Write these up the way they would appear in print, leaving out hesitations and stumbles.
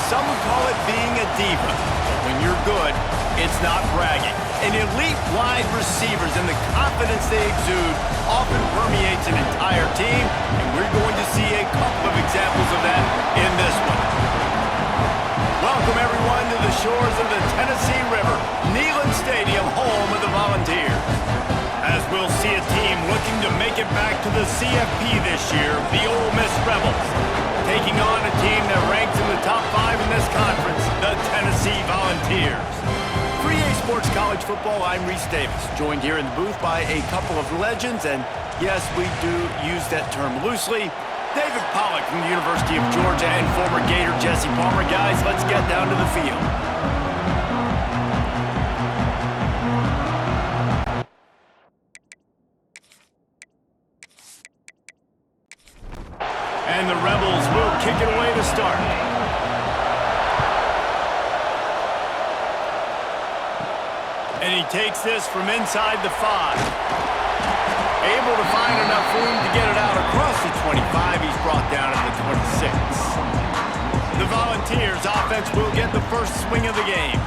some would call it being a diva. But when you're good, it's not bragging. And elite wide receivers and the confidence they exude often permeates an entire team, and we're going to see a couple of examples of that in this one. Welcome, everyone, to the shores of the Tennessee River, Neyland Stadium, home of the Volunteers. As we'll see a team looking to make it back to the CFP this year, the Ole Miss Rebels, taking on a team that ranks in the top 5 in this conference, the Tennessee Volunteers. For EA Sports College Football, I'm Reese Davis, joined here in the booth by a couple of legends, and yes, we do use that term loosely. David Pollack from the University of Georgia and former Gator Jesse Palmer. Guys, let's get down to the field. And the Rebels will kick it away to start. And he takes this from inside the 5. Able to find enough room to get it out across the 25. He's brought down at the 26. The Volunteers offense will get the first swing of the game.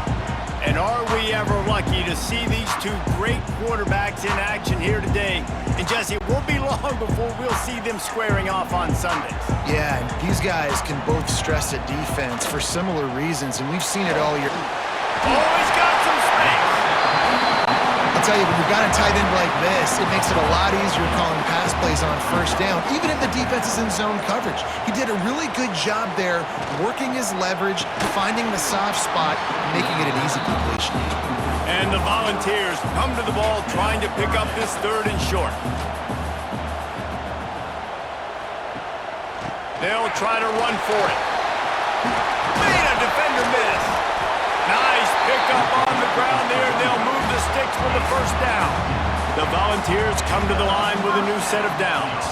And are we ever lucky to see these two great quarterbacks in action here today? And Jesse, it won't be long before we'll see them squaring off on Sundays. Yeah, and these guys can both stress a defense for similar reasons, and we've seen it all year. Always got some space. I'll tell you, when you've got a tight end like this, it makes it a lot easier calling pass plays on first down, even if the defense is in zone coverage. He did a really good job there, working his leverage, finding the soft spot, making it an easy completion. And the Volunteers come to the ball trying to pick up this 3rd and short. They'll try to run for it. Made a defender miss. Nice pickup on the ground there. They'll move the sticks for the first down. The Volunteers come to the line with a new set of downs.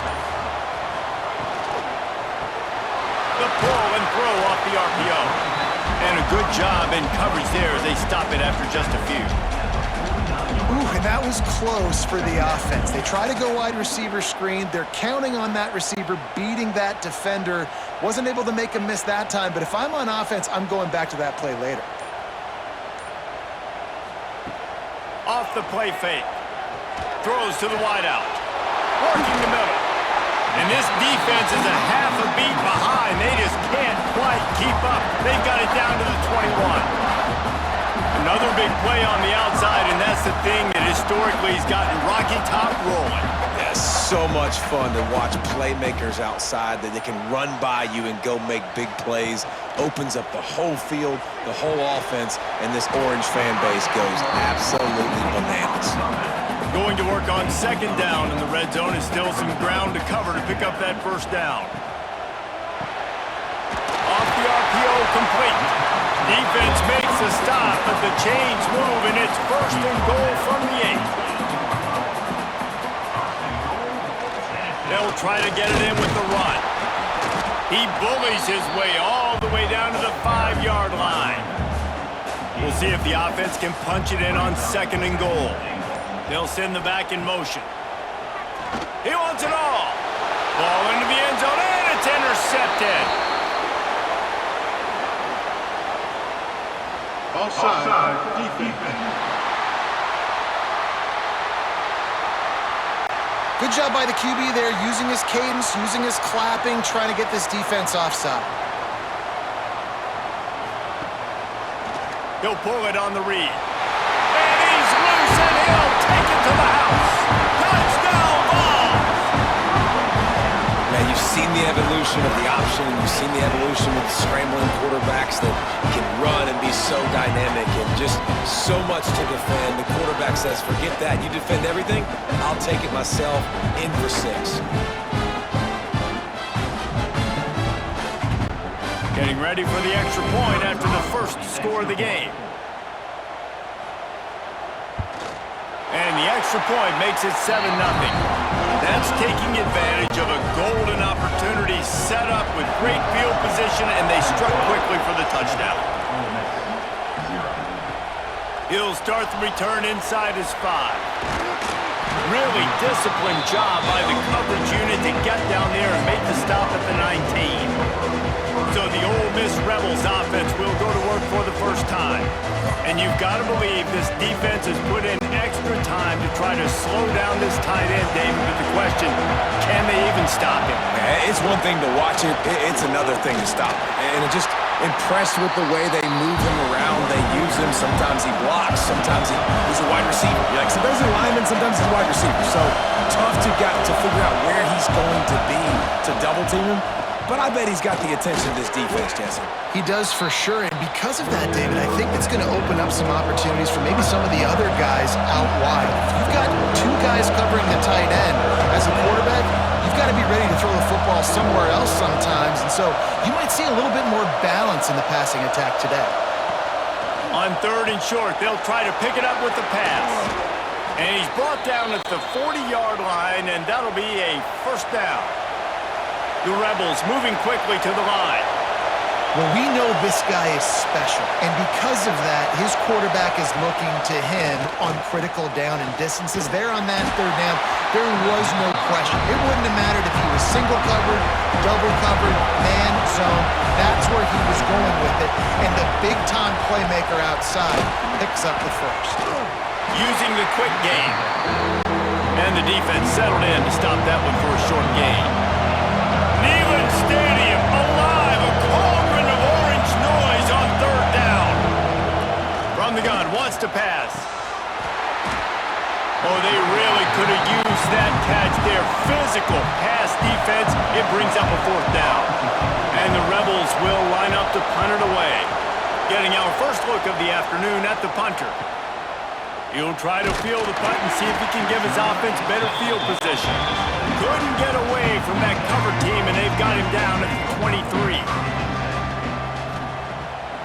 The pull and throw off the RPO. And a good job in coverage there as they stop it after just a few. Ooh, and that was close for the offense. They try to go wide receiver screen. They're counting on that receiver beating that defender. Wasn't able to make a miss that time, but if I'm on offense, I'm going back to that play later. Off the play fake. Throws to the wideout. Working the middle. And this defense is a half a beat behind. They just can't quite keep up. They've got it down to the 21. Another big play on the outside, and that's the thing that historically has gotten Rocky Top rolling. Yeah, so much fun to watch playmakers outside that they can run by you and go make big plays. Opens up the whole field, the whole offense, and this Orange fan base goes absolutely bananas. Going to work on 2nd down, and the red zone is still some ground to cover to pick up that first down. Off the RPO, complete. Defense makes a stop, but the chains move, and it's 1st and goal from the 8. They'll try to get it in with the run. He bullies his way all the way down to the 5-yard line. We'll see if the offense can punch it in on 2nd and goal. They'll send the back in motion. He wants it all. Ball into the end zone, and it's intercepted. Offside, defense. Good job by the QB there, using his cadence, using his clapping, trying to get this defense offside. He'll pull it on the read. And he's loose, and he'll take it to the house. Touchdown ball! Now, you've seen the evolution of the option. You've seen the evolution of the scrambling quarterbacks that can run and be so dynamic and just so much to defend. The quarterback says, forget that. You defend everything, I'll take it myself. In for 6. Getting ready for the extra point after the first score of the game. And the extra point makes it 7-0. That's taking advantage of a golden opportunity set up with great field position, and they struck quickly for the touchdown. He'll start the return inside his 5. Really disciplined job by the coverage unit to get down there and make the stop at the 19. So the Ole Miss Rebels offense will go to work for the first time. And you've got to believe this defense has put in extra time to try to slow down this tight end, David. But the question, can they even stop him? It's one thing to watch it. It's another thing to stop it. And it just impressed with the way they move him around. They use him. Sometimes he blocks. Sometimes he's a wide receiver. Sometimes he's a lineman. Sometimes he's a wide receiver. So tough to figure out where he's going to be to double team him. But I bet he's got the attention of this defense, Jesse. He does for sure, and because of that, David, I think it's going to open up some opportunities for maybe some of the other guys out wide. If you've got two guys covering the tight end as a quarterback, you've got to be ready to throw the football somewhere else sometimes, and so you might see a little bit more balance in the passing attack today. On 3rd and short, they'll try to pick it up with the pass. And he's brought down at the 40-yard line, and that'll be a first down. The Rebels moving quickly to the line. Well, we know this guy is special, and because of that, his quarterback is looking to him on critical down and distances. There on that 3rd down, there was no question. It wouldn't have mattered if he was single covered, double covered, man zone. That's where he was going with it, and the big-time playmaker outside picks up the first. Using the quick game. And the defense settled in to stop that one for a short gain. Neyland Stadium alive, a cauldron of orange noise on 3rd down. From the gun, wants to pass. Oh, they really could have used that catch there. Physical pass defense, it brings up a 4th down. And the Rebels will line up to punt it away. Getting our first look of the afternoon at the punter. He'll try to field the punt and see if he can give his offense better field position. Couldn't get away from that cover team, and they've got him down at the 23.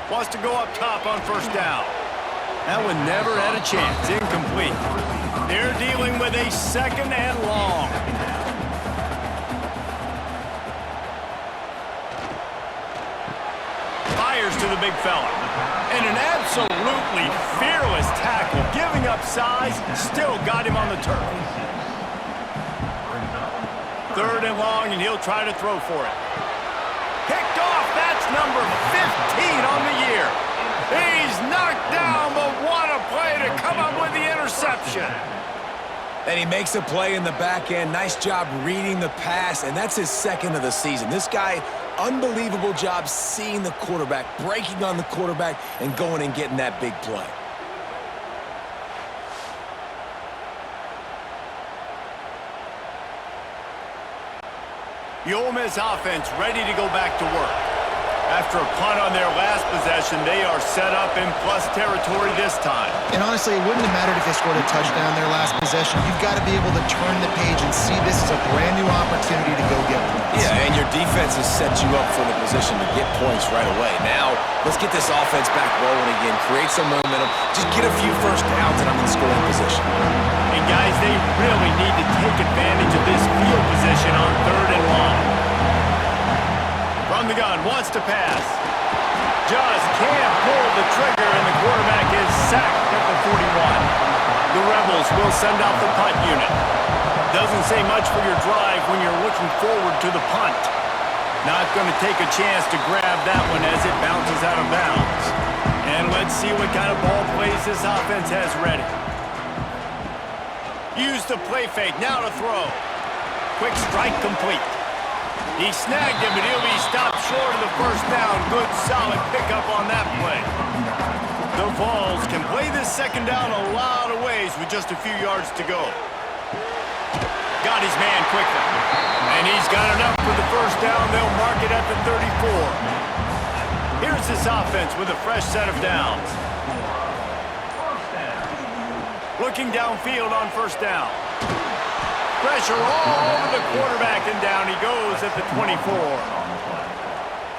Wants to go up top on 1st down. That one never had a chance. Incomplete. They're dealing with a 2nd and long. Fires to the big fella. And an absolutely fearless tackle, giving up size, still got him on the turf. 3rd and long, and he'll try to throw for it. Picked off, that's number 15 on the year. He's knocked down, but what a play to come up with the interception. And he makes a play in the back end. Nice job reading the pass, and that's his 2nd of the season. This guy, unbelievable job seeing the quarterback, breaking on the quarterback, and going and getting that big play. The Ole Miss offense ready to go back to work. After a punt on their last possession, they are set up in plus territory this time. And honestly, it wouldn't have mattered if they scored a touchdown their last possession. You've got to be able to turn the page and see this as a brand new opportunity to go get points. Yeah, and your defense has set you up for the position to get points right away. Now, let's get this offense back rolling again, create some momentum, just get a few first downs and I'm in scoring position. And guys, they really need to take advantage of this field position on 3rd and long. From the gun, wants to pass. Just can't pull the trigger, and the quarterback is sacked at the 41. The Rebels will send out the punt unit. Doesn't say much for your drive when you're looking forward to the punt. Not going to take a chance to grab that one as it bounces out of bounds. And let's see what kind of ball plays this offense has ready. Use the play fake, now to throw. Quick strike complete. He snagged him, but he'll be stopped short of the 1st down. Good, solid pickup on that play. The Vols can play this 2nd down a lot of ways with just a few yards to go. Got his man quickly. And he's got enough for the 1st down. They'll mark it at the 34. Here's this offense with a fresh set of downs. Looking downfield on 1st down. Pressure all over the quarterback, and down he goes at the 24.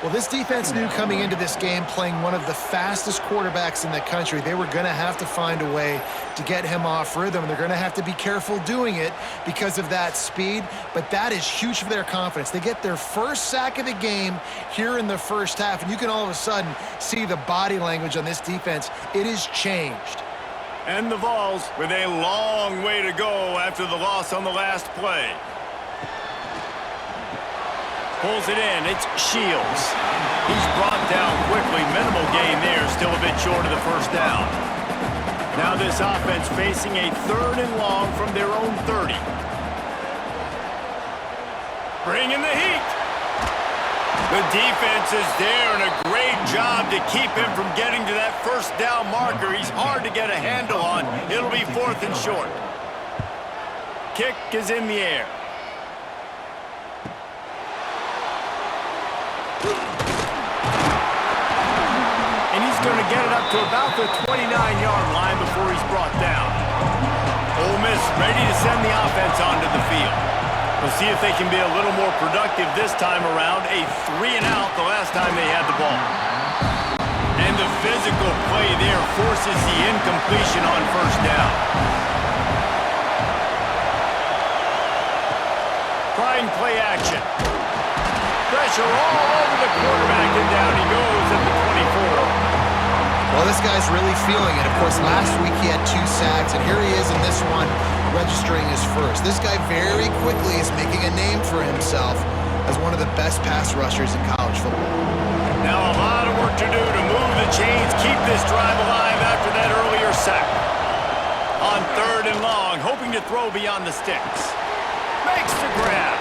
Well, this defense knew coming into this game, playing one of the fastest quarterbacks in the country, they were going to have to find a way to get him off rhythm. They're going to have to be careful doing it because of that speed, but that is huge for their confidence. They get their first sack of the game here in the 1st half, and you can all of a sudden see the body language on this defense. It has changed. And the Vols with a long way to go after the loss on the last play. Pulls it in. It's Shields. He's brought down quickly. Minimal gain there. Still a bit short of the first down. Now this offense facing a 3rd and long from their own 30. Bringing the heat. The defense is there, and a great job to keep him from getting to that first down marker. He's hard to get a handle on. It'll be 4th and short. Kick is in the air. And he's going to get it up to about the 29-yard line before he's brought down. Ole Miss ready to send the offense onto the field. We'll see if they can be a little more productive this time around. A 3-and-out the last time they had the ball. And the physical play there forces the incompletion on first down. Trying play action. Pressure all over the quarterback, and down he goes at the 24. Well, this guy's really feeling it. Of course, last week he had 2 sacks, and here he is in this one registering his first. This guy very quickly is making a name for himself as one of the best pass rushers in college football. Now a lot of work to do to move the chains, keep this drive alive after that earlier sack. On 3rd and long, hoping to throw beyond the sticks. Makes the grab.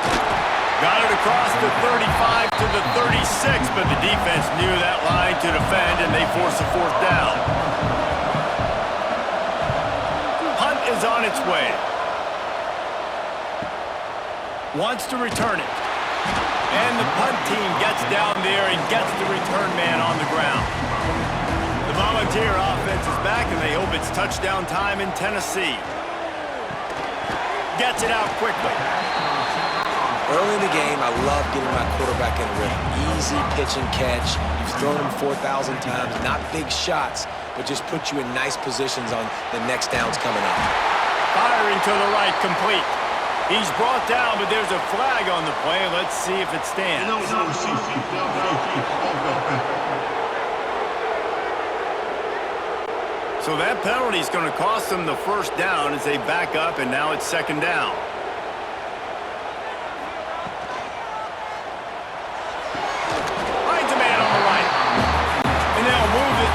Got it across the 35 to the 36, but the defense knew that line to defend, and they force a 4th down. Punt is on its way. Wants to return it. And the punt team gets down there and gets the return man on the ground. The Volunteer offense is back, and they hope it's touchdown time in Tennessee. Gets it out quickly. Early in the game, I love getting my quarterback in a rhythm. Easy pitch and catch. You've thrown him 4,000 times. Not big shots, but just put you in nice positions on the next downs coming up. Firing to the right, complete. He's brought down, but there's a flag on the play. Let's see if it stands. So that penalty is going to cost them the first down as they back up, and now it's 2nd down.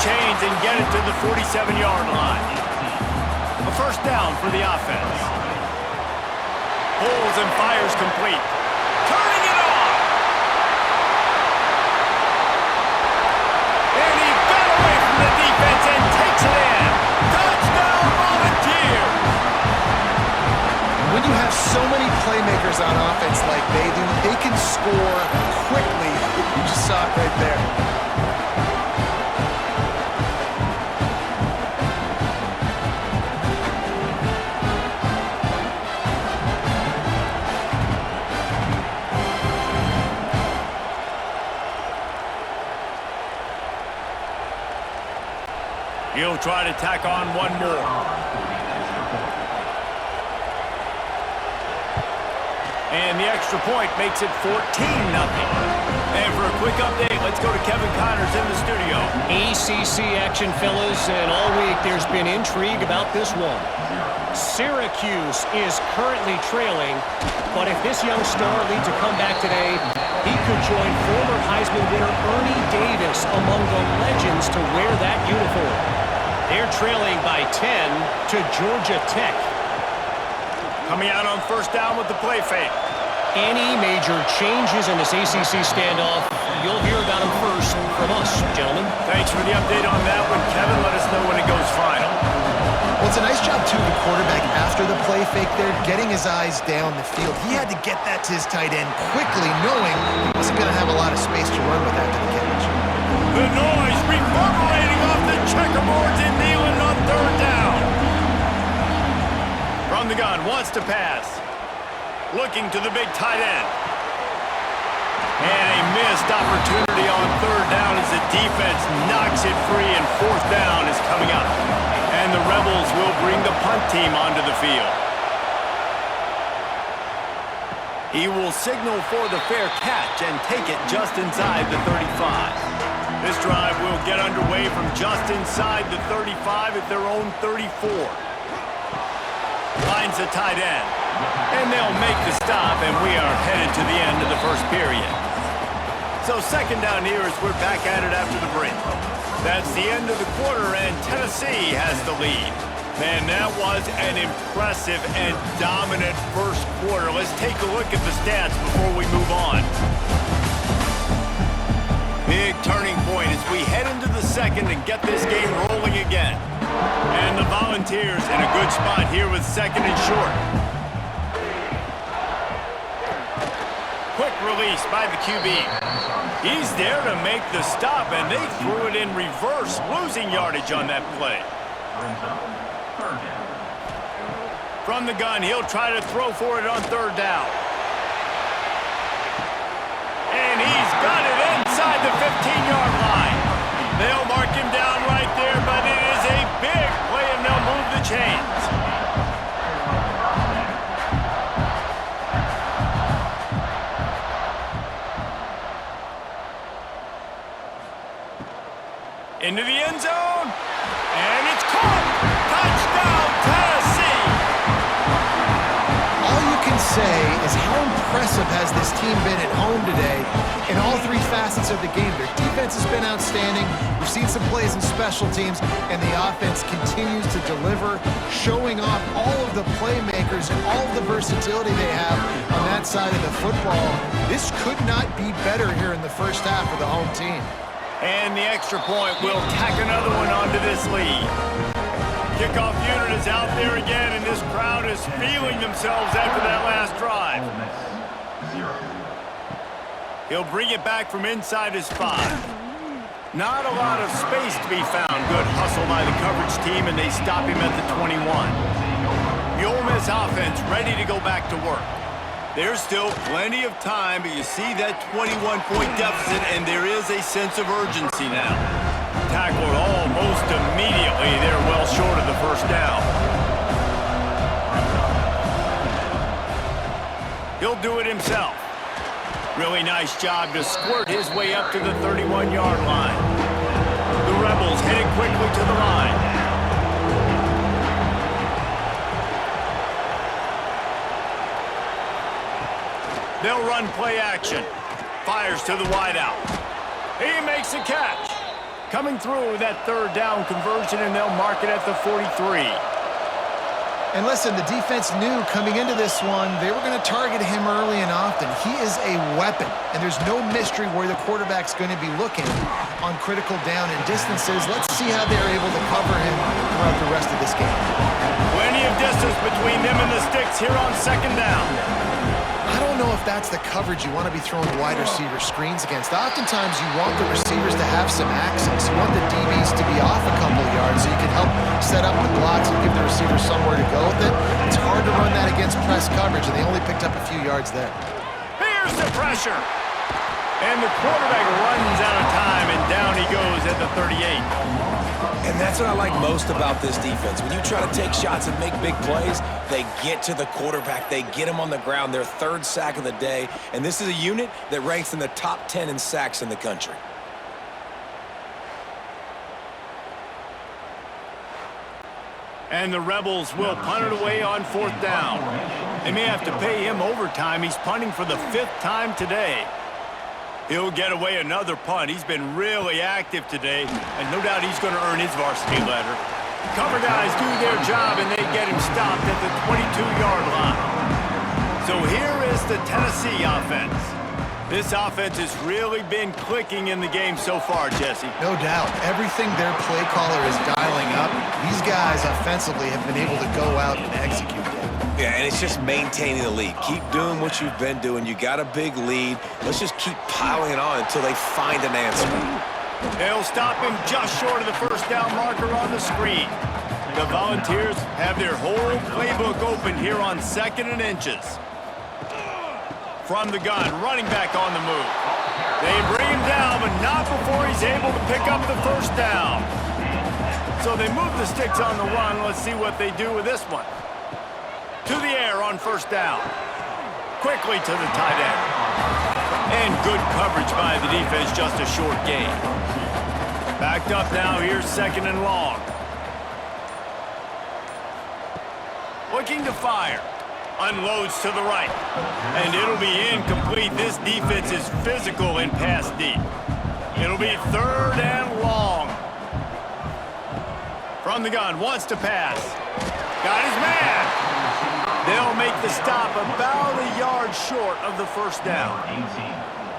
Chains and get it to the 47-yard line. A first down for the offense. Pulls and fires complete. Turning it on! And he got away from the defense and takes it in. Touchdown Volunteers! When you have so many playmakers on offense like they do, they can score quickly. You just saw it right there. He'll try to tack on one more. And the extra point makes it 14-0. And for a quick update, let's go to Kevin Connors in the studio. ACC action, fellas, and all week there's been intrigue about this one. Syracuse is currently trailing, but if this young star leads a comeback today, he could join former Heisman winner Ernie Davis among the legends to wear that uniform. They're trailing by 10 to Georgia Tech. Coming out on first down with the play fake. Any major changes in this ACC standoff, you'll hear about them first from us, gentlemen. Thanks for the update on that one, Kevin. Let us know when it goes final. Well, it's a nice job, too, the quarterback after the play fake there, getting his eyes down the field. He had to get that to his tight end quickly, knowing he wasn't going to have a lot of space to run with after the catch. The noise reverberating off the checkerboards in Neyland on 3rd down. From the gun, wants to pass. Looking to the big tight end. And a missed opportunity on 3rd down as the defense knocks it free, and 4th down is coming up. And the Rebels will bring the punt team onto the field. He will signal for the fair catch and take it just inside the 35. This drive will get underway from just inside the 35 at their own 34. Finds the tight end. And they'll make the stop, and we are headed to the end of the first period. So second down here as we're back at it after the break. That's the end of the quarter, and Tennessee has the lead. Man, that was an impressive and dominant first quarter. Let's take a look at the stats before we move on. Big turning point as we head into the second and get this game rolling again. And the Volunteers in a good spot here with second and short. Quick release by the QB. He's there to make the stop, and they threw it in reverse, losing yardage on that play. From the gun, he'll try to throw for it on third down. And he's got it inside the 15-yard line. They'll mark him down right there, but it is a big play, and they'll move the chains. Into the end zone, and it's caught. Touchdown, Tennessee! All you can say is how impressive has this team been at home today in all three facets of the game. Their defense has been outstanding. We've seen some plays in special teams, and the offense continues to deliver, showing off all of the playmakers and all of the versatility they have on that side of the football. This could not be better here in the first half for the home team. And the extra point will tack another one onto this lead. Kickoff unit is out there again, and this crowd is feeling themselves after that last drive. He'll bring it back from inside his 5. Not a lot of space to be found. Good hustle by the coverage team, and they stop him at the 21. The Ole Miss offense ready to go back to work. There's still plenty of time, but you see that 21-point deficit, and there is a sense of urgency now. Tackled almost immediately. They're well short of the first down. He'll do it himself. Really nice job to squirt his way up to the 31-yard line. The Rebels headed quickly to the line. They'll run play action. Fires to the wideout. He makes a catch. Coming through that third down conversion, and they'll mark it at the 43. And listen, the defense knew coming into this one, they were going to target him early and often. He is a weapon, and there's no mystery where the quarterback's going to be looking on critical down and distances. Let's see how they're able to cover him throughout the rest of this game. Plenty of distance between them and the sticks here on second down. I don't know if that's the coverage you want to be throwing wide receiver screens against. Oftentimes you want the receivers to have some access. You want the DBs to be off a couple yards so you can help set up the blocks and give the receiver somewhere to go with it. It's hard to run that against press coverage, and they only picked up a few yards there. Here's the pressure. And the quarterback runs out of time, and down he goes at the 38. And that's what I like most about this defense. When you try to take shots and make big plays, they get to the quarterback. They get him on the ground. Their third sack of the day. And this is a unit that ranks in the top 10 in sacks in the country. And the Rebels will punt it away on fourth down. They may have to pay him overtime. He's punting for the 5th time today. He'll get away another punt. He's been really active today, and no doubt he's going to earn his varsity letter. Cover guys do their job, and they get him stopped at the 22-yard line. So here is the Tennessee offense. This offense has really been clicking in the game so far, Jesse. No doubt. Everything their play caller is dialing up, these guys offensively have been able to go out and execute it. Yeah, and it's just maintaining the lead. Keep doing what you've been doing. You got a big lead. Let's just keep piling it on until they find an answer. They'll stop him just short of the first down marker on the screen. The Volunteers have their whole playbook open here on 2nd and inches. From the gun, running back on the move. They bring him down, but not before he's able to pick up the first down. So they move the sticks on the run. Let's see what they do with this one. To the air on first down. Quickly to the tight end. And good coverage by the defense, just a short gain. Backed up now, here's 2nd and long. Looking to fire. Unloads to the right. And it'll be incomplete. This defense is physical in pass deep. It'll be 3rd and long. From the gun, wants to pass. Got his man. They'll make the stop about a yard short of the first down.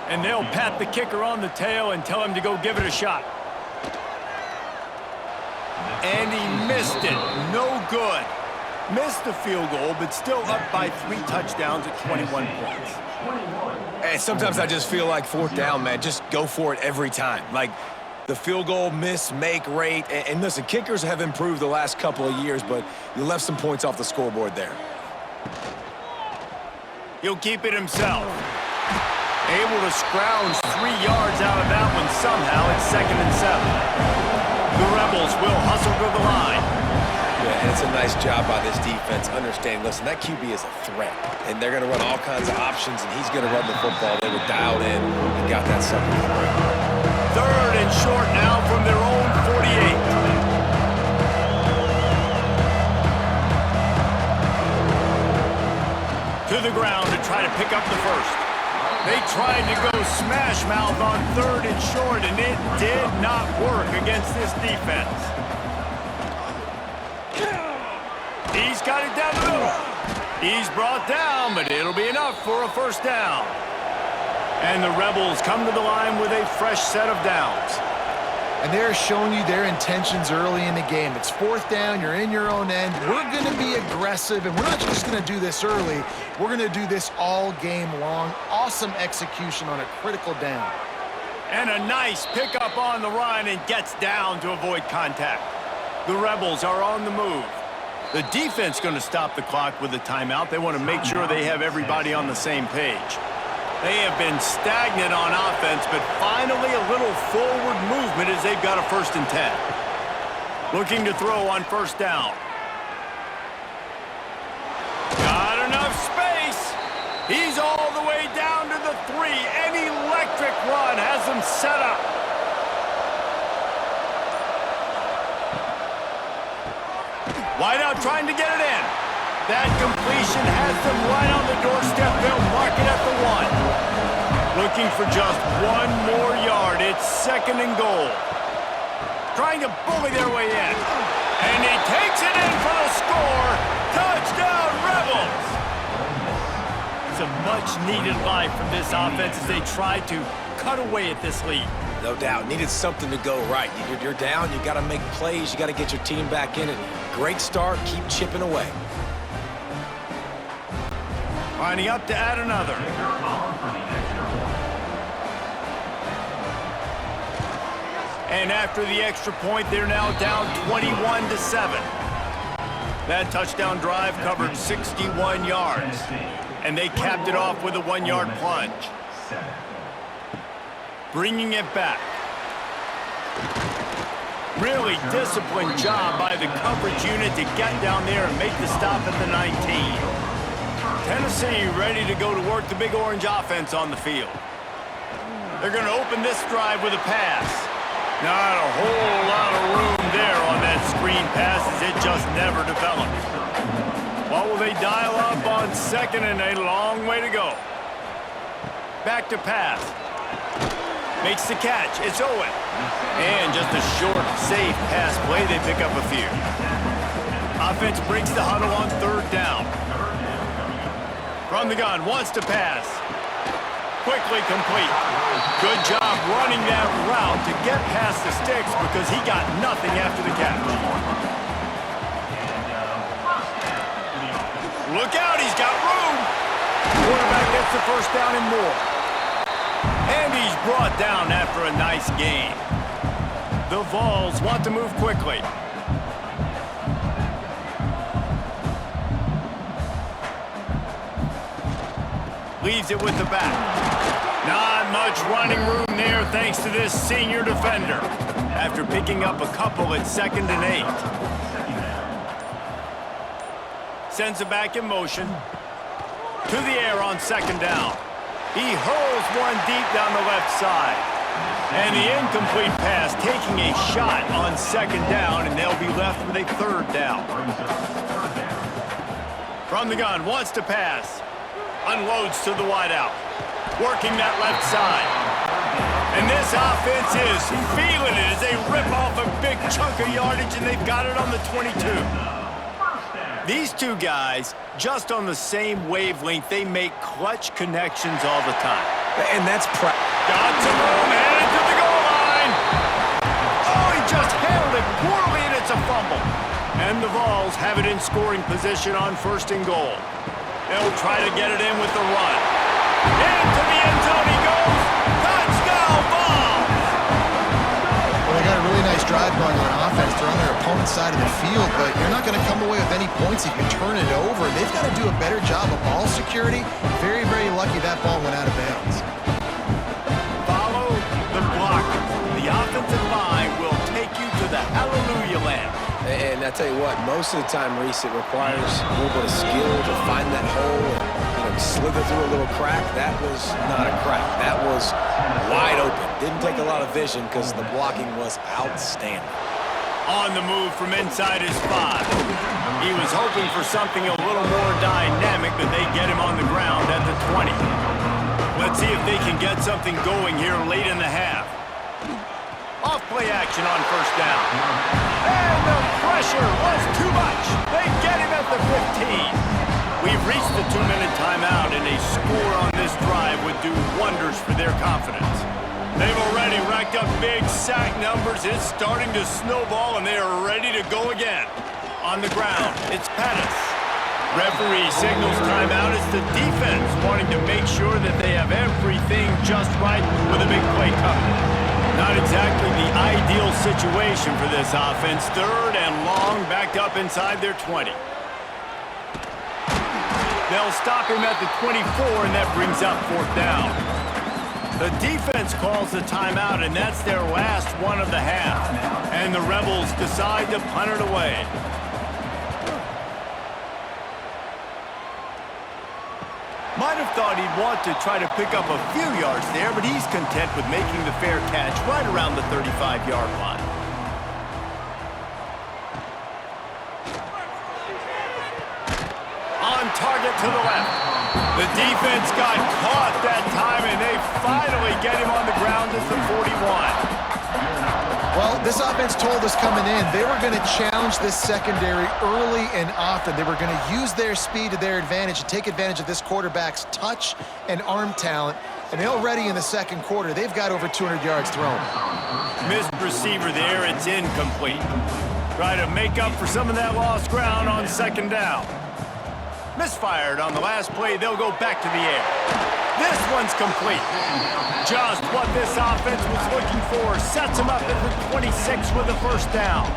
And they'll pat the kicker on the tail and tell him to go give it a shot. And he missed it. No good. Missed the field goal, but still up by 3 touchdowns at 21 points. Hey, sometimes I just feel like 4th down, man. Just go for it every time. Like the field goal miss-make rate. And listen, kickers have improved the last couple of years, but you left some points off the scoreboard there. He'll keep it himself. Able to scrounge 3 yards out of that one somehow. It's 2nd and 7. The Rebels will hustle to the line. Yeah, and it's a nice job by this defense understanding, listen, that QB is a threat, and they're going to run all kinds of options, and he's going to run the football. They were dialed in and got that sucker through. 3rd and short now from their own 48. To the ground to try to pick up the first. They tried to go smash mouth on 3rd and short, and it did not work against this defense. He's got it down the middle. He's brought down, but it'll be enough for a first down. And the Rebels come to the line with a fresh set of downs. And they're showing you their intentions early in the game. It's 4th down, you're in your own end. We're going to be aggressive, and we're not just going to do this early. We're going to do this all game long. Awesome execution on a critical down. And a nice pickup on the run and gets down to avoid contact. The Rebels are on the move. The defense going to stop the clock with a timeout. They want to make sure they have everybody on the same page. They have been stagnant on offense, but finally a little forward movement as they've got a 1st and 10. Looking to throw on 1st down. Got enough space. He's all the way down to the 3. An electric run has them set up. Wideout trying to get it in. That completion has them right on the doorstep. They'll mark it at the 1. Looking for just 1 more yard. It's 2nd and goal. Trying to bully their way in. And he takes it in for the score. Touchdown, Rebels! It's a much-needed life from this offense as they try to cut away at this lead. No doubt. Needed something to go right. You're down. You got to make plays. You got to get your team back in it. Great start. Keep chipping away. Lining up to add another. And after the extra point, they're now down 21-7. That touchdown drive covered 61 yards. And they capped it off with a 1-yard plunge. Bringing it back. Really disciplined job by the coverage unit to get down there and make the stop at the 19. Tennessee ready to go to work the Big Orange offense on the field. They're going to open this drive with a pass. Not a whole lot of room there on that screen pass as it just never developed. What will they dial up on 2nd and a long way to go? Back to pass. Makes the catch. It's Owen. And just a short, safe pass play. They pick up a few. Offense breaks the huddle on 3rd down. From the gun, wants to pass. Quickly complete. Good job running that route to get past the sticks because he got nothing after the catch. Look out, he's got room. Quarterback gets the first down and more. And he's brought down after a nice gain. The Vols want to move quickly. Leaves it with the back. Not much running room there thanks to this senior defender. After picking up a couple at 2nd and 8. Sends it back in motion. To the air on 2nd down. He hurls one deep down the left side. And the incomplete pass taking a shot on 2nd down, and they'll be left with a 3rd down. From the gun, wants to pass. Unloads to the wideout. Working that left side. And this offense is feeling it as they rip off a big chunk of yardage, and they've got it on the 22. These two guys, just on the same wavelength, they make clutch connections all the time. And that's Got some room, headed to the goal line. Oh, he just handled it poorly, and it's a fumble. And the Vols have it in scoring position on 1st and goal. They'll try to get it in with the run. Into the end zone he goes. Touchdown, Vols! Well, they got a really nice drive going on offense. They're on their opponent's side of the field, but you're not going to come away with any points if you turn it over. They've got to do a better job of ball security. Very, very lucky that ball went out of bounds. Follow the blockers. The offensive line will take you to the hallelujah land. And I tell you what, most of the time, Reese, it requires a little bit of skill to find that hole and slither through a little crack. That was not a crack. That was wide open. Didn't take a lot of vision because the blocking was outstanding. On the move from inside his 5. He was hoping for something a little more dynamic, but they get him on the ground at the 20. Let's see if they can get something going here late in the half. Off play action on 1st down. And the pressure was too much. They get him at the 15. We've reached the 2-minute timeout, and a score on this drive would do wonders for their confidence. They've already racked up big sack numbers. It's starting to snowball, and they are ready to go again. On the ground, it's Pettis. Referee signals timeout. It's the defense wanting to make sure that they have everything just right with a big play coming. Not exactly the ideal situation for this offense. 3rd and long, backed up inside their 20. They'll stop him at the 24, and that brings up 4th down. The defense calls the timeout, and that's their last one of the half. And the Rebels decide to punt it away. Might have thought he'd want to try to pick up a few yards there, but he's content with making the fair catch right around the 35-yard line. On target to the left. The defense got caught that time, and they finally get him on the ground at the 41. Well, this offense told us coming in they were going to challenge this secondary early and often. They were going to use their speed to their advantage and take advantage of this quarterback's touch and arm talent. And already in the 2nd quarter, they've got over 200 yards thrown. Missed receiver there. It's incomplete. Try to make up for some of that lost ground on 2nd down. Misfired on the last play. They'll go back to the air. This one's complete. Just what this offense was looking for. Sets him up at the 26 with the 1st down.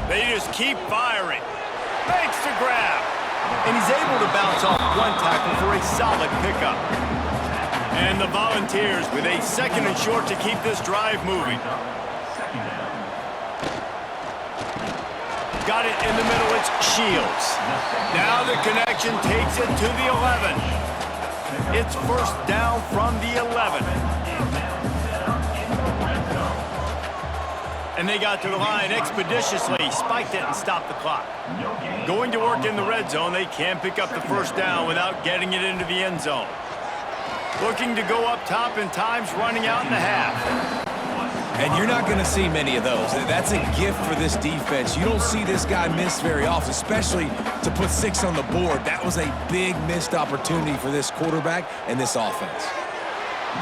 They just keep firing. Makes the grab. And he's able to bounce off one tackle for a solid pickup. And the Volunteers with a 2nd and short to keep this drive moving. Got it in the middle, it's Shields. Now the connection takes it to the 11. It's 1st down from the 11. And they got to the line expeditiously, spiked it and stopped the clock. Going to work in the red zone, they can't pick up the 1st down without getting it into the end zone. Looking to go up top and time's running out in the half. And you're not going to see many of those. That's a gift for this defense. You don't see this guy miss very often, especially to put 6 on the board. That was a big missed opportunity for this quarterback and this offense.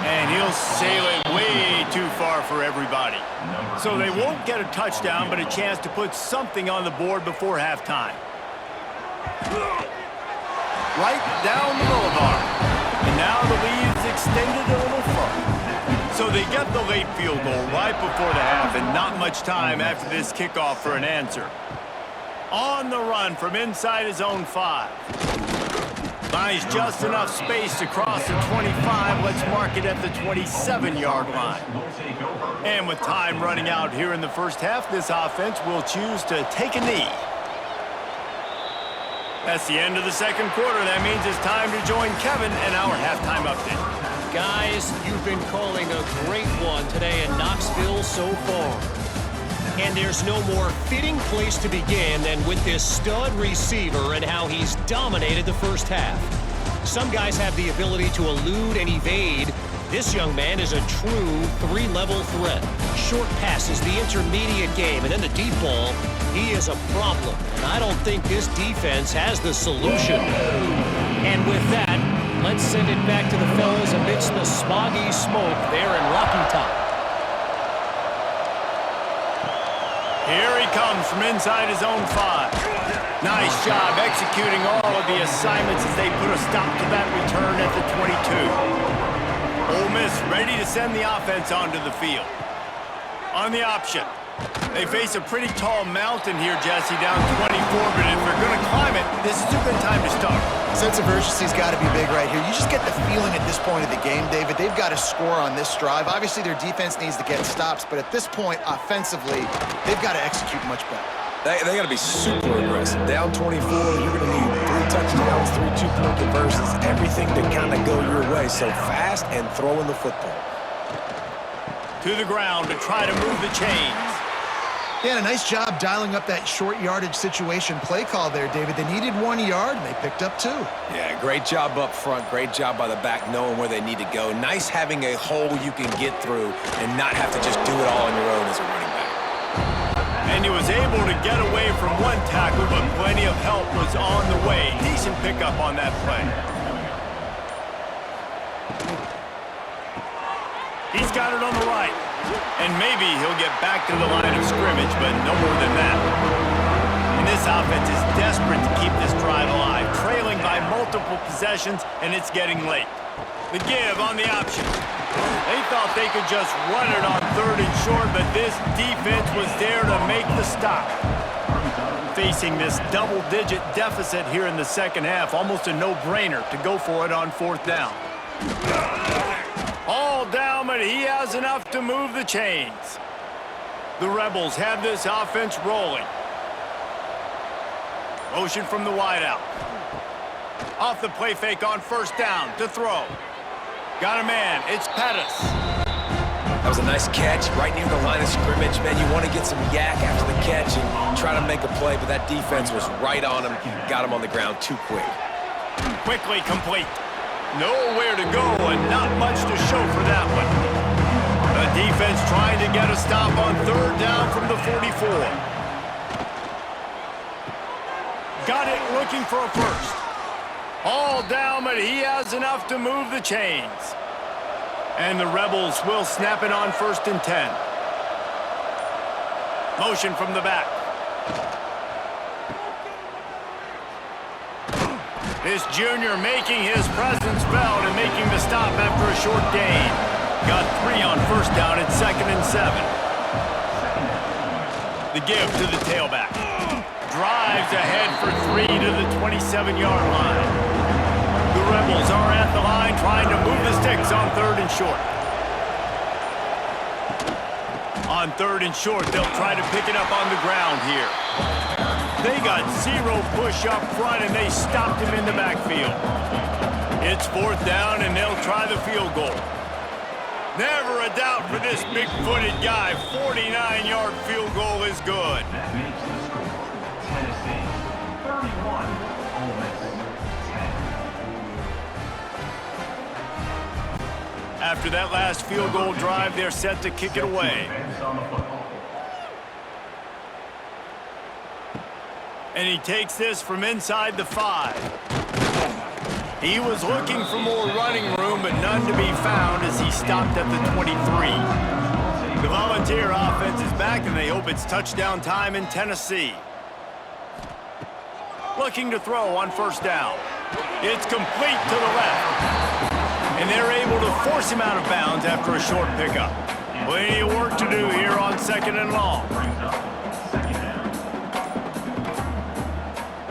And he'll sail it way too far for everybody. So they won't get a touchdown, but a chance to put something on the board before halftime. Right down the boulevard. And now the lead is extended a little further. So they get the late field goal right before the half, and not much time after this kickoff for an answer. On the run from inside his own 5. Finds just enough space to cross the 25. Let's mark it at the 27-yard line. And with time running out here in the 1st half, this offense will choose to take a knee. That's the end of the 2nd quarter. That means it's time to join Kevin in our halftime update. Guys, you've been calling a great one today in Knoxville so far. And there's no more fitting place to begin than with this stud receiver and how he's dominated the first half. Some guys have the ability to elude and evade. This young man is a true three-level threat. Short passes, the intermediate game, and then the deep ball. He is a problem, and I don't think this defense has the solution. And with that, let's send it back to the fellas amidst the smoggy smoke there in Rocky Top. Here he comes from inside his own 5. Nice job executing all of the assignments as they put a stop to that return at the 22. Ole Miss ready to send the offense onto the field. On the option. They face a pretty tall mountain here, Jesse, down 24, but if they're going to climb it, this is a good time to start. Sense of urgency's got to be big right here. You just get the feeling at this point of the game, David, they've got to score on this drive. Obviously, their defense needs to get stops, but at this point, offensively, they've got to execute much better. They got to be super aggressive. Down 24, you're going to need 3 touchdowns, 3 two-point conversions, everything to kind of go your way. So fast and throwing the football. To the ground to try to move the chains. Yeah, a nice job dialing up that short yardage situation play call there, David. They needed 1 yard, and they picked up 2. Yeah, great job up front. Great job by the back knowing where they need to go. Nice having a hole you can get through and not have to just do it all on your own as a running back. And he was able to get away from 1 tackle, but plenty of help was on the way. Decent pickup on that play. He's got it on the right. And maybe he'll get back to the line of scrimmage, but no more than that. And this offense is desperate to keep this drive alive, trailing by multiple possessions, and it's getting late. The give on the option. They thought they could just run it on 3rd and short, but this defense was there to make the stop. Facing this double-digit deficit here in the second half, almost a no-brainer to go for it on 4th down. All down, but he has enough to move the chains. The Rebels have this offense rolling. Motion from the wideout. Off the play fake on 1st down to throw. Got a man. It's Pettis. That was a nice catch right near the line of scrimmage. Man, you want to get some yak after the catch and try to make a play, but that defense was right on him. Got him on the ground too quick. Quickly complete. Nowhere to go and not much to show for that one. The defense trying to get a stop on 3rd down from the 44. Got it looking for a first. All down, but he has enough to move the chains. And the Rebels will snap it on 1st and 10. Motion from the back. This junior making his presence felt and making the stop after a short gain. Got 3 on 1st down at 2nd and 7. The give to the tailback. Drives ahead for 3 to the 27-yard line. The Rebels are at the line trying to move the sticks on 3rd and short. On 3rd and short, they'll try to pick it up on the ground here. They got 0 push up front, and they stopped him in the backfield. It's 4th down, and they'll try the field goal. Never a doubt for this big-footed guy. 49-yard field goal is good. That makes the score Tennessee 31, Ole Miss 10. After that last field goal drive, they're set to kick it away. Defense on the football. And he takes this from inside the 5. He was looking for more running room, but none to be found as he stopped at the 23. The Volunteer offense is back, and they hope it's touchdown time in Tennessee. Looking to throw on 1st down. It's complete to the left. And they're able to force him out of bounds after a short pickup. Plenty of work to do here on 2nd and long.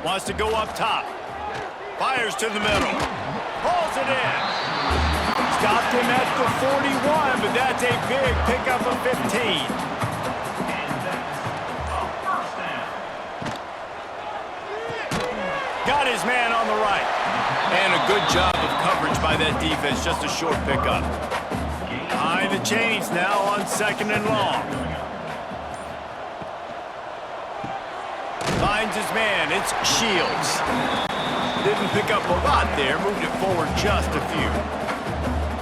Wants to go up top. Fires to the middle. Pulls it in. Stopped him at the 41, but that's a big pickup of 15. Got his man on the right. And a good job of coverage by that defense. Just a short pickup. Behind the chains now on 2nd and long. finds his man. It's Shields. Didn't pick up a lot there. Moved it forward just a few.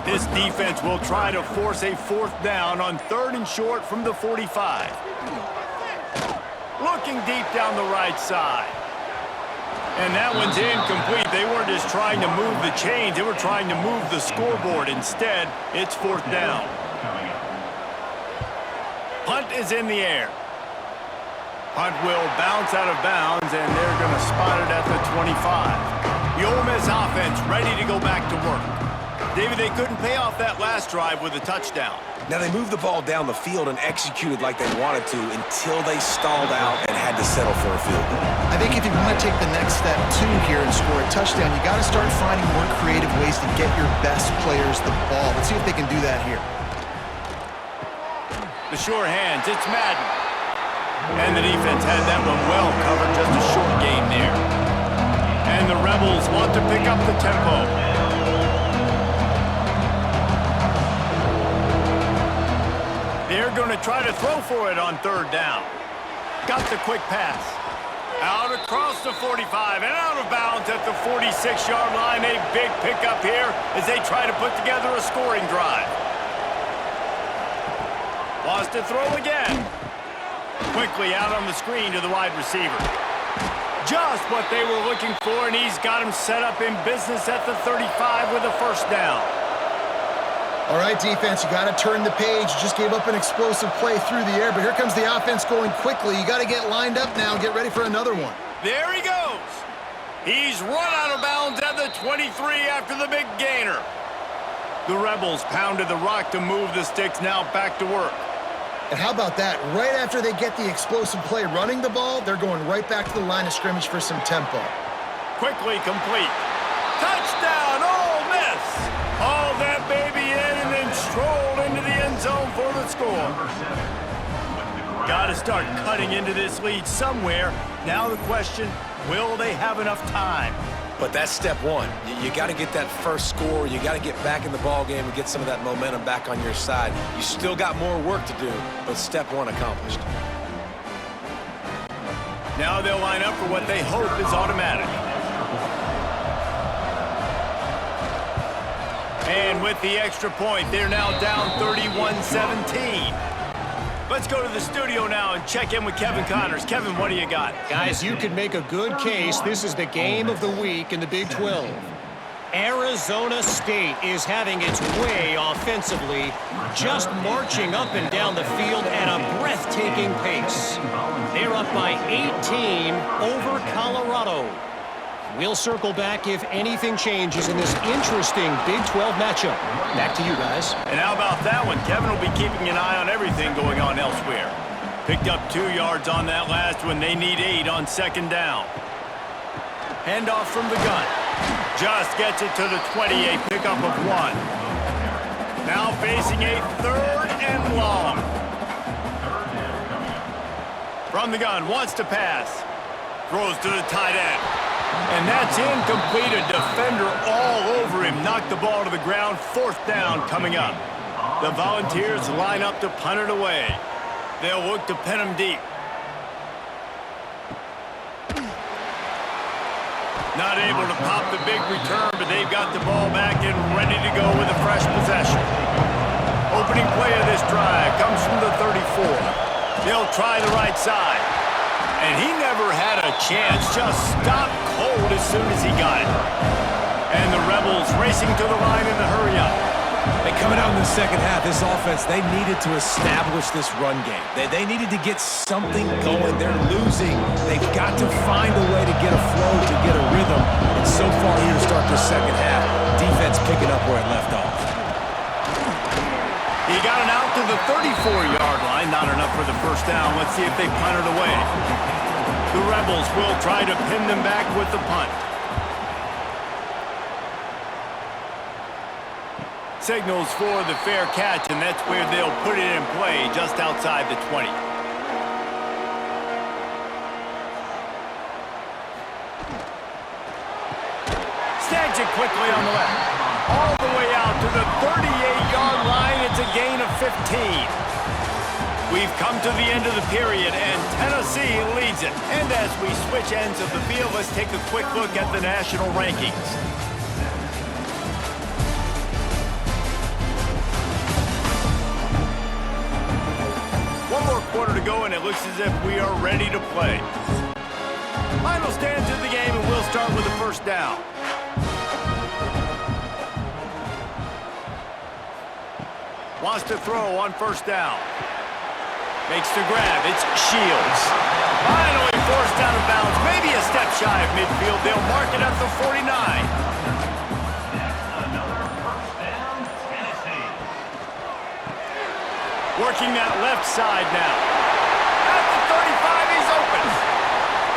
This defense will try to force a 4th down on 3rd and short from the 45. Looking deep down the right side. And that one's incomplete. They weren't just trying to move the chains. They were trying to move the scoreboard. Instead, it's 4th down. Punt is in the air. Punt will bounce out of bounds, and they're going to spot it at the 25. The Ole Miss offense ready to go back to work. David, they couldn't pay off that last drive with a touchdown. Now, they moved the ball down the field and executed like they wanted to until they stalled out and had to settle for a field goal. I think if you want to take the next step, too, here and score a touchdown, you got to start finding more creative ways to get your best players the ball. Let's see if they can do that here. The sure hands, it's Madden. And the defense had that one well covered, just a short gain there. And the Rebels want to pick up the tempo. They're going to try to throw for it on 3rd down. Got the quick pass. Out across the 45 and out of bounds at the 46-yard line. A big pickup here as they try to put together a scoring drive. Lost to throw again. Quickly out on the screen to the wide receiver. Just what they were looking for, and he's got him set up in business at the 35 with a 1st down. All right, defense, you got to turn the page. You just gave up an explosive play through the air, but here comes the offense going quickly. You got to get lined up now, get ready for another one. There he goes. He's run out of bounds at the 23 after the big gainer. The Rebels pounded the rock to move the sticks, now back to work. And how about that? Right after they get the explosive play running the ball, they're going right back to the line of scrimmage for some tempo. Quickly complete. Touchdown, Ole Miss. Haul that baby in and then stroll into the end zone for the score. Got to start cutting into this lead somewhere. Now the question, will they have enough time? But that's step one. You got to get that first score. You got to get back in the ball game and get some of that momentum back on your side. You still got more work to do, but step one accomplished. Now they'll line up for what they hope is automatic. And with the extra point, they're now down 31-17. Let's go to the studio now and check in with Kevin Connors. Kevin, what do you got? Guys, you could make a good case. This is the game of the week in the Big 12. Arizona State is having its way offensively, just marching up and down the field at a breathtaking pace. They're up by 18 over Colorado. We'll circle back if anything changes in this interesting Big 12 matchup. Back to you guys. And how about that one? Kevin will be keeping an eye on everything going on elsewhere. Picked up 2 yards on that last one. They need 8 on 2nd down. Handoff from the gun. Just gets it to the 20, a pickup of 1. Now facing a 3rd and long. From the gun, wants to pass. Throws to the tight end. And that's incomplete. A defender all over him. Knocked the ball to the ground. 4th down coming up. The Volunteers line up to punt it away. They'll look to pin him deep. Not able to pop the big return, but they've got the ball back and ready to go with a fresh possession. Opening play of this drive comes from the 34. They'll try the right side. And he never had a chance, just stopped cold as soon as he got it. And the Rebels racing to the line in the hurry-up. And coming out in the second half, this offense, they needed to establish this run game. They needed to get something going. They're losing. They've got to find a way to get a flow, to get a rhythm. And so far here to start the second half, defense picking up where it left off. He got it out to the 34-yard line. Not enough for the 1st down. Let's see if they punt it away. The Rebels will try to pin them back with the punt. Signals for the fair catch, and that's where they'll put it in play, just outside the 20. Snags it quickly on the left. All the way out to the 38-yard line. It's a gain of 15. We've come to the end of the period, and Tennessee leads it. And as we switch ends of the field, let's take a quick look at the national rankings. One more quarter to go, and it looks as if we are ready to play. Final stand to the game, and we'll start with the first down. Wants to throw on first down. Makes the grab. It's Shields. Finally forced out of bounds. Maybe a step shy of midfield. They'll mark it at the 49. Another first down, Tennessee. Working that left side now. At the 35, he's open.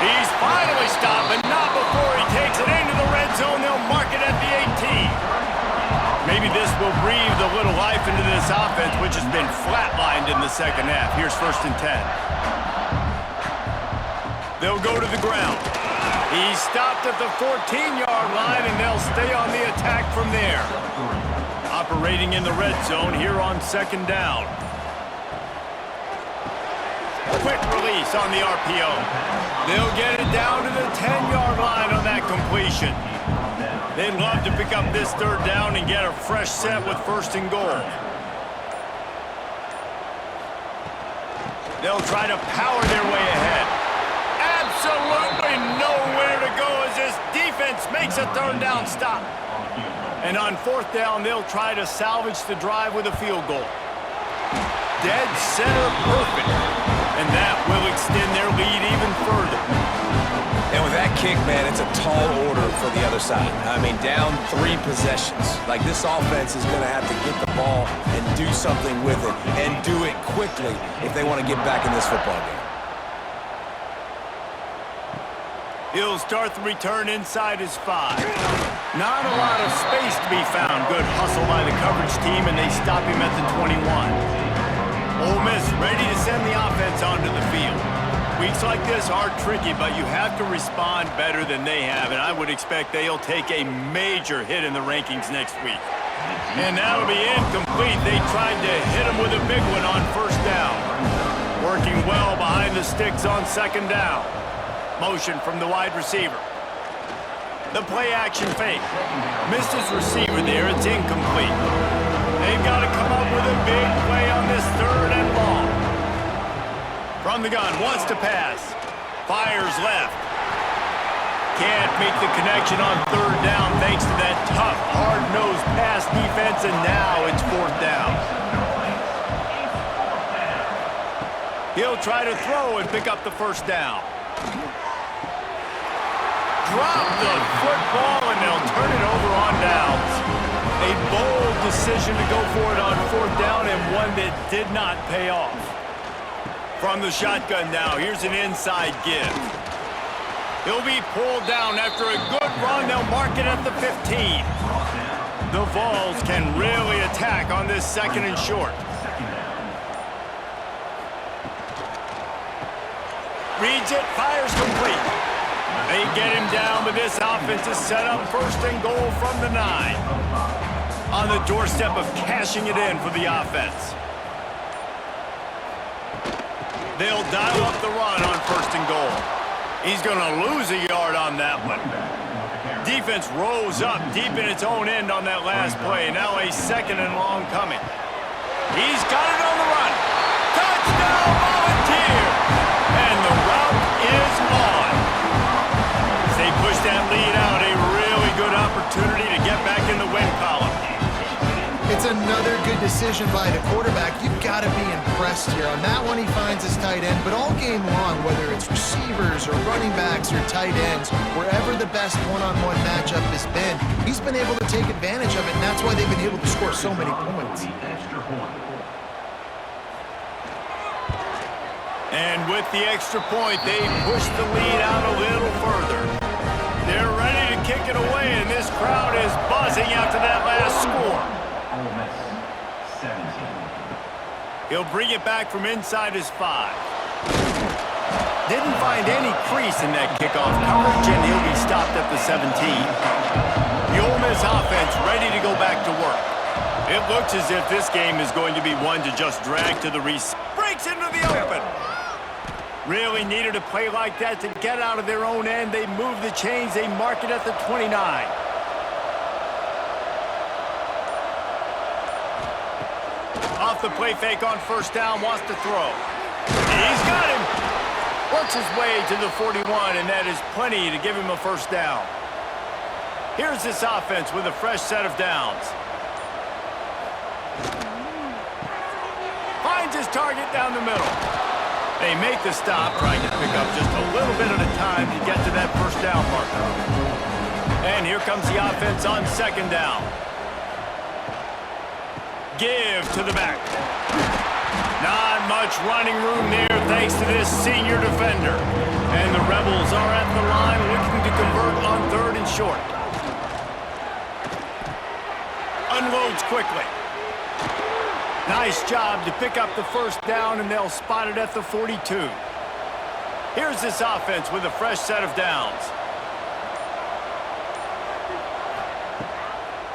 He's finally stopped, but not before he takes it into the red zone. They'll mark it at the 18. Maybe this will breathe a little life into this offense, which has been flatlined in the second half. Here's 1st and 10. They'll go to the ground. He's stopped at the 14-yard line, and they'll stay on the attack from there. Operating in the red zone here on 2nd down. Quick release on the RPO. They'll get it down to the 10-yard line on that completion. They'd love to pick up this 3rd down and get a fresh set with 1st and goal. They'll try to power their way ahead. Absolutely nowhere to go as this defense makes a 3rd down stop. And on 4th down, they'll try to salvage the drive with a field goal. Dead center perfect. And that will extend their lead even further. And with that kick, man, it's a tall order for the other side. I mean, down 3 possessions. Like, this offense is going to have to get the ball and do something with it, and do it quickly if they want to get back in this football game. He'll start the return inside his 5. Not a lot of space to be found. Good hustle by the coverage team, and they stop him at the 21. Ole Miss ready to send the offense onto the field. Weeks like this are tricky, but you have to respond better than they have, and I would expect they'll take a major hit in the rankings next week. And that'll be incomplete. They tried to hit him with a big one on 1st down. Working well behind the sticks on 2nd down. Motion from the wide receiver. The play action fake. Missed his receiver there. It's incomplete. They've got to come up with a big play on this 3rd and long. From the gun, wants to pass. Fires left. Can't make the connection on 3rd down thanks to that tough, hard-nosed pass defense, and now it's 4th down. He'll try to throw and pick up the 1st down. Drop the football, and they'll turn it over on downs. A bold decision to go for it on 4th down, and one that did not pay off. From the shotgun now, here's an inside give. He'll be pulled down after a good run. They'll mark it at the 15. The Vols can really attack on this 2nd and short. Reads it, fires complete. They get him down, but this offense is set up 1st and goal from the 9. On the doorstep of cashing it in for the offense. They'll dial up the run on 1st and goal. He's going to lose a yard on that one. Defense rose up deep in its own end on that last play. Now a 2nd and long coming. He's got it on the run. Touchdown, Volunteers! And the route is on. As they push that lead out, a really good opportunity to get back in the win column. It's another good decision by the quarterback. You've got to be impressed here. On that one, he finds his tight end, but all game long, whether it's receivers or running backs or tight ends, wherever the best one-on-one matchup has been, he's been able to take advantage of it, and that's why they've been able to score so many points. And with the extra point, they push the lead out a little further. They're ready to kick it away, and this crowd is buzzing after that last score. He'll bring it back from inside his 5. Didn't find any crease in that kickoff coverage, and he'll be stopped at the 17. The Ole Miss offense ready to go back to work. It looks as if this game is going to be one to just drag to the breaks into the open. Really needed a play like that to get out of their own end. They move the chains. They mark it at the 29. Off the play fake on first down, wants to throw. He's got him. Works his way to the 41, and that is plenty to give him a first down. Here's this offense with a fresh set of downs. Finds his target down the middle. They make the stop, trying to pick up just a little bit at a time to get to that first down marker. And here comes the offense on second down. Give to the back. Not much running room there thanks to this senior defender. And the Rebels are at the line looking to convert on third and short. Unloads quickly. Nice job to pick up the first down, and they'll spot it at the 42. Here's this offense with a fresh set of downs.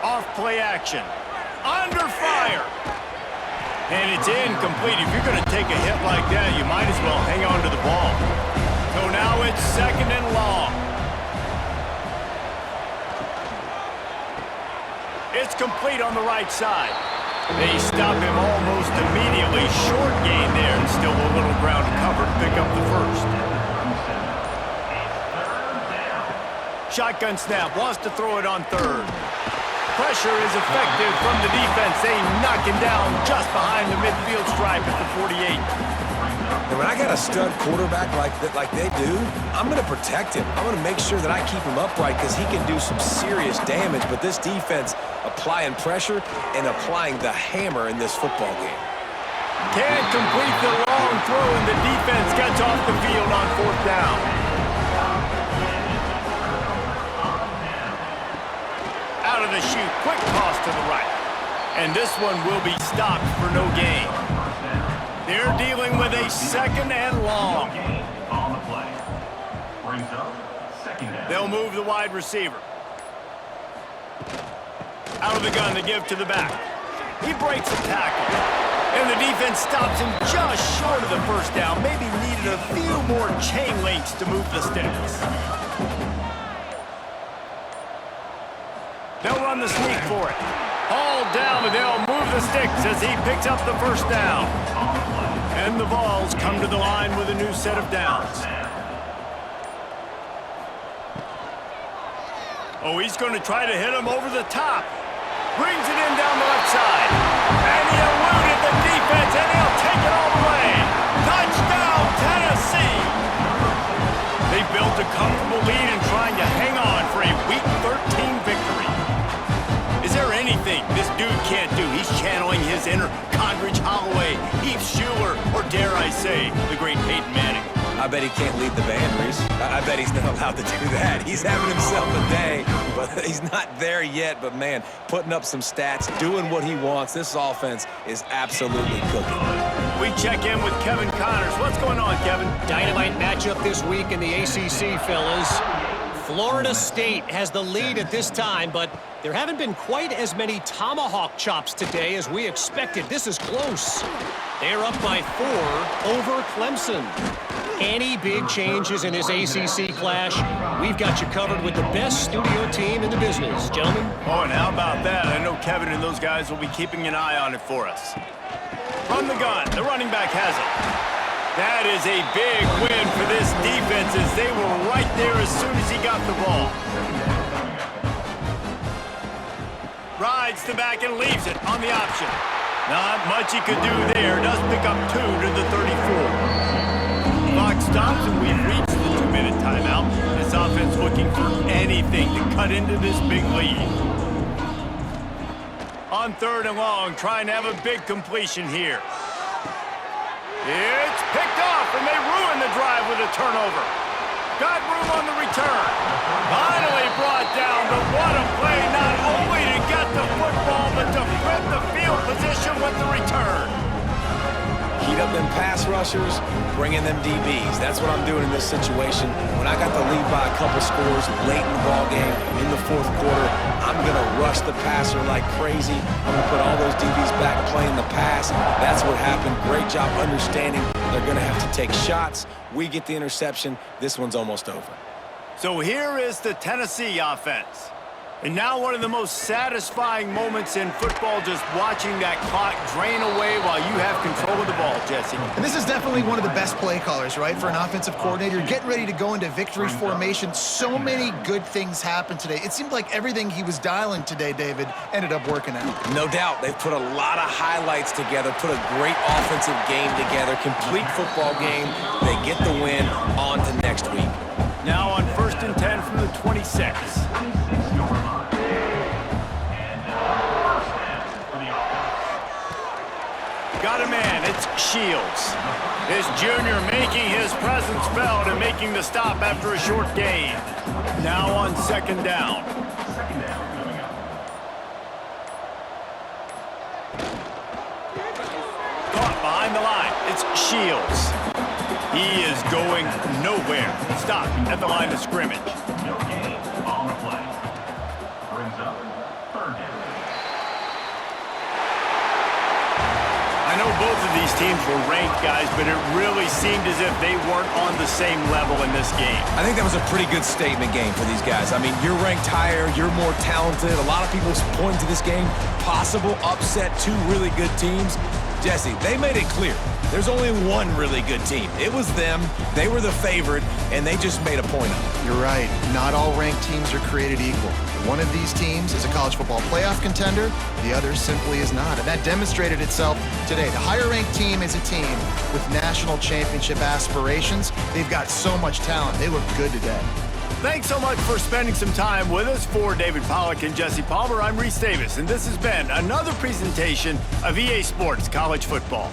Off play action. Under fire. And it's incomplete. If you're going to take a hit like that, you might as well hang on to the ball. So now it's second and long. It's complete on the right side. They stop him almost immediately. Short gain there, and still a little ground cover to pick up the first. Shotgun snap, wants to throw it on third. Pressure is effective from the defense. They knock him down just behind the midfield stripe at the 48. And when I got a stud quarterback like they do, I'm going to protect him. I'm going to make sure that I keep him upright because he can do some serious damage. But this defense applying pressure and applying the hammer in this football game. Can't complete the long throw, and the defense gets off the field on fourth down. Out of the chute, quick toss to the right. And this one will be stopped for no gain. They're dealing with a second and long. On the play. Brings up second down. They'll move the wide receiver. Out of the gun to give to the back. He breaks a tackle. And the defense stops him just short of the first down. Maybe needed a few more chain links to move the sticks. They'll run the sneak for it. All down, and they'll move the sticks as he picks up the first down. And the Vols come to the line with a new set of downs. Oh, he's going to try to hit him over the top. Brings it in down the left side. And he eluded the defense, and he'll take it all the way. Touchdown, Tennessee! They built a comfortable lead and trying to hang on for a Week 13 victory. Is there anything this dude can't do? He's channeling his inner Condridge Holloway, Heath Schuler, or dare I say, the great Peyton Manning. I bet he can't lead the band, Reese. I bet he's not allowed to do that. He's having himself a day, but he's not there yet. But, man, putting up some stats, doing what he wants. This offense is absolutely cooking. We check in with Kevin Connors. What's going on, Kevin? Dynamite matchup this week in the ACC, fellas. Florida State has the lead at this time, but there haven't been quite as many tomahawk chops today as we expected. This is close. They're up by 4 over Clemson. Any big changes in this ACC clash, we've got you covered with the best studio team in the business, gentlemen. Oh, and how about that? I know Kevin and those guys will be keeping an eye on it for us. From the gun, the running back has it. That is a big win for this defense as they were right there as soon as he got the ball. Rides the back and leaves it on the option. Not much he could do there. Does pick up 2 to the 34. Clock stops and we've reached the 2-minute timeout. This offense looking for anything to cut into this big lead. On third and long, trying to have a big completion here. It's picked off, and they ruin the drive with a turnover. Got room on the return. Finally brought down, but what a play, not only to get the football, but to flip the field position with the return. Heat up them pass rushers, bring in them DBs. That's what I'm doing in this situation. When I got the lead by a couple scores late in the ball game, in the fourth quarter, I'm going to rush the passer like crazy. I'm going to put all those DBs back playing the pass. That's what happened. Great job understanding they're going to have to take shots. We get the interception. This one's almost over. So here is the Tennessee offense. And now one of the most satisfying moments in football, just watching that clock drain away while you have control of the ball, Jesse. And this is definitely one of the best play callers, right, for an offensive coordinator. Getting ready to go into victory formation. So many good things happened today. It seemed like everything he was dialing today, David, ended up working out. No doubt. They've put a lot of highlights together, put a great offensive game together, complete football game. They get the win. On to next week. Now on 1st and 10 from the 26. Got a man, it's Shields. This junior making his presence felt and making the stop after a short gain. Now on 2nd down. Caught behind the line, it's Shields. He is going nowhere. Stop at the line of scrimmage. No gain on the play. Brings up 3rd down. I know both of these teams were ranked, guys, but it really seemed as if they weren't on the same level in this game. I think that was a pretty good statement game for these guys. I mean, you're ranked higher, you're more talented. A lot of people point to this game, possible upset, 2 really good teams. Jesse, they made it clear. There's only one really good team. It was them. They were the favorite, and they just made a point of it. You're right. Not all ranked teams are created equal. One of these teams is a college football playoff contender. The other simply is not. And that demonstrated itself today. The higher-ranked team is a team with national championship aspirations. They've got so much talent. They look good today. Thanks so much for spending some time with us. For David Pollack and Jesse Palmer, I'm Reese Davis, and this has been another presentation of EA Sports College Football.